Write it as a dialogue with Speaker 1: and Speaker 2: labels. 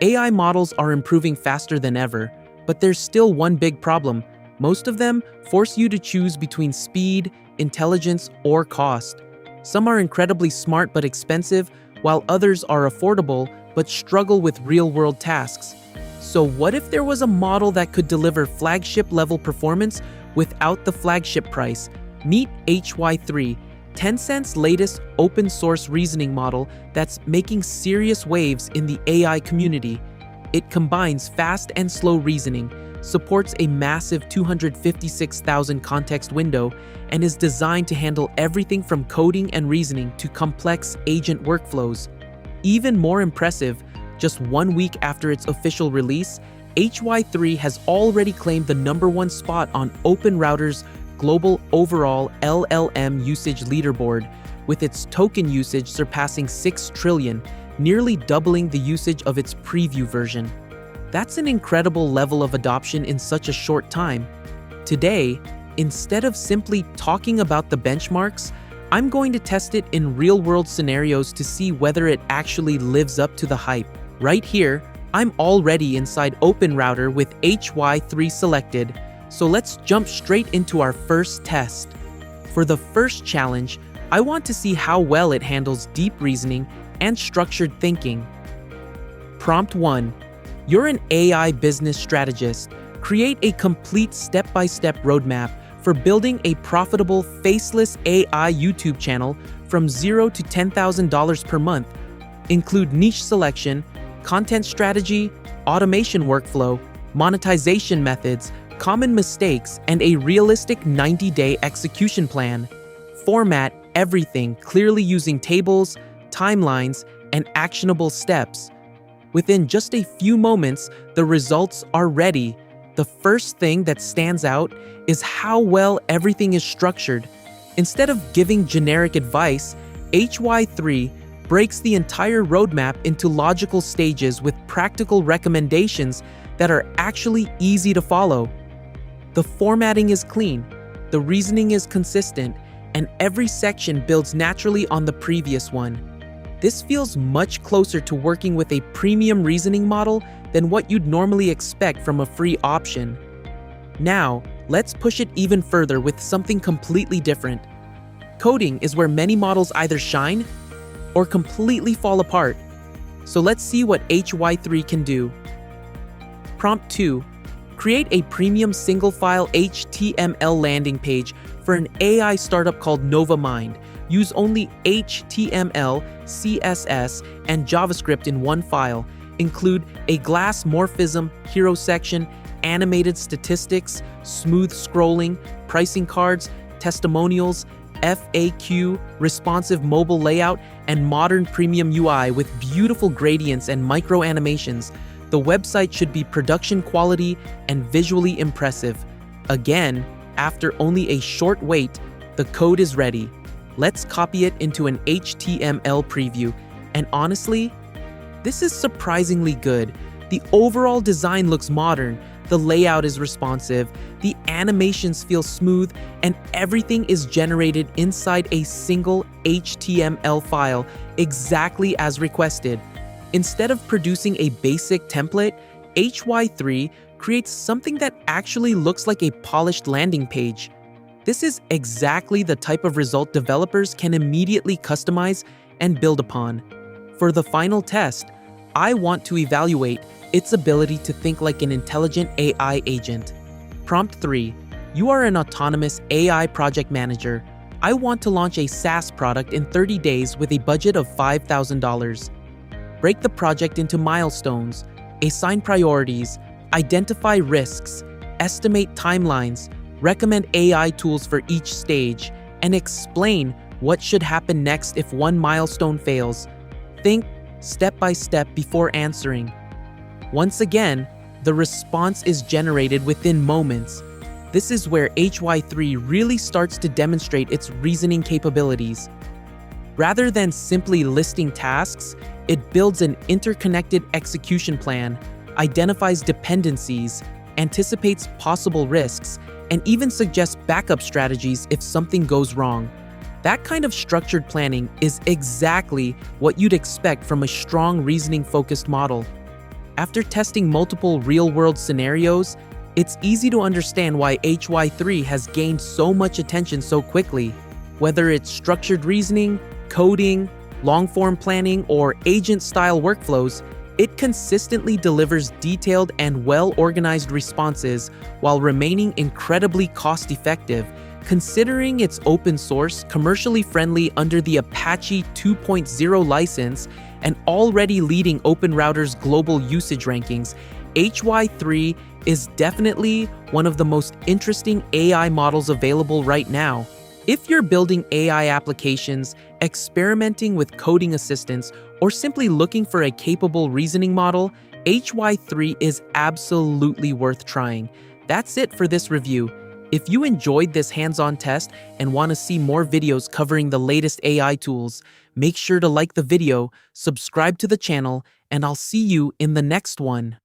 Speaker 1: AI models are improving faster than ever, but there's still one big problem. Most of them force you to choose between speed, intelligence, or cost. Some are incredibly smart but expensive, while others are affordable but struggle with real-world tasks. So what if there was a model that could deliver flagship-level performance without the flagship price? Meet HY3, Tencent's latest open-source reasoning model that's making serious waves in the AI community. It combines fast and slow reasoning, supports a massive 256,000 context window, and is designed to handle everything from coding and reasoning to complex agent workflows. Even more impressive, just 1 week after its official release, HY3 has already claimed the #1 spot on OpenRouter's global overall LLM usage leaderboard, with its token usage surpassing 6 trillion, nearly doubling the usage of its preview version. That's an incredible level of adoption in such a short time. Today, instead of simply talking about the benchmarks, I'm going to test it in real-world scenarios to see whether it actually lives up to the hype. Right here, I'm already inside OpenRouter with HY3 selected, so let's jump straight into our first test. For the first challenge, I want to see how well it handles deep reasoning and structured thinking. Prompt 1. You're an AI business strategist. Create a complete step-by-step roadmap for building a profitable, faceless AI YouTube channel from $0 to $10,000 per month. Include niche selection, content strategy, automation workflow, monetization methods, common mistakes, and a realistic 90-day execution plan. Format everything clearly using tables, timelines, and actionable steps. Within just a few moments, the results are ready. The first thing that stands out is how well everything is structured. Instead of giving generic advice, HY3 breaks the entire roadmap into logical stages with practical recommendations that are actually easy to follow. The formatting is clean, the reasoning is consistent, and every section builds naturally on the previous one. This feels much closer to working with a premium reasoning model than what you'd normally expect from a free option. Now, let's push it even further with something completely different. Coding is where many models either shine or completely fall apart. So let's see what HY3 can do. Prompt 2. Create a premium single-file HTML landing page for an AI startup called NovaMind. Use only HTML, CSS, and JavaScript in one file. Include a glass morphism, hero section, animated statistics, smooth scrolling, pricing cards, testimonials, FAQ, responsive mobile layout, and modern premium UI with beautiful gradients and micro animations. The website should be production quality and visually impressive. Again, after only a short wait, the code is ready. Let's copy it into an HTML preview. And honestly, this is surprisingly good. The overall design looks modern, the layout is responsive, the animations feel smooth, and everything is generated inside a single HTML file, exactly as requested. Instead of producing a basic template, HY3 creates something that actually looks like a polished landing page. This is exactly the type of result developers can immediately customize and build upon. For the final test, I want to evaluate its ability to think like an intelligent AI agent. Prompt 3. You are an autonomous AI project manager. I want to launch a SaaS product in 30 days with a budget of $5,000. Break the project into milestones, assign priorities, identify risks, estimate timelines, recommend AI tools for each stage, and explain what should happen next if one milestone fails. Think step by step before answering. Once again, the response is generated within moments. This is where HY3 really starts to demonstrate its reasoning capabilities. Rather than simply listing tasks, it builds an interconnected execution plan, identifies dependencies, anticipates possible risks, and even suggests backup strategies if something goes wrong. That kind of structured planning is exactly what you'd expect from a strong reasoning-focused model. After testing multiple real-world scenarios, it's easy to understand why HY3 has gained so much attention so quickly. Whether it's structured reasoning, coding, long-form planning, or agent-style workflows, it consistently delivers detailed and well-organized responses while remaining incredibly cost-effective. Considering its open source, commercially friendly under the Apache 2.0 license, and already leading OpenRouter's global usage rankings, HY3 is definitely one of the most interesting AI models available right now. If you're building AI applications, experimenting with coding assistants, or simply looking for a capable reasoning model, HY3 is absolutely worth trying. That's it for this review. If you enjoyed this hands-on test and want to see more videos covering the latest AI tools, make sure to like the video, subscribe to the channel, and I'll see you in the next one.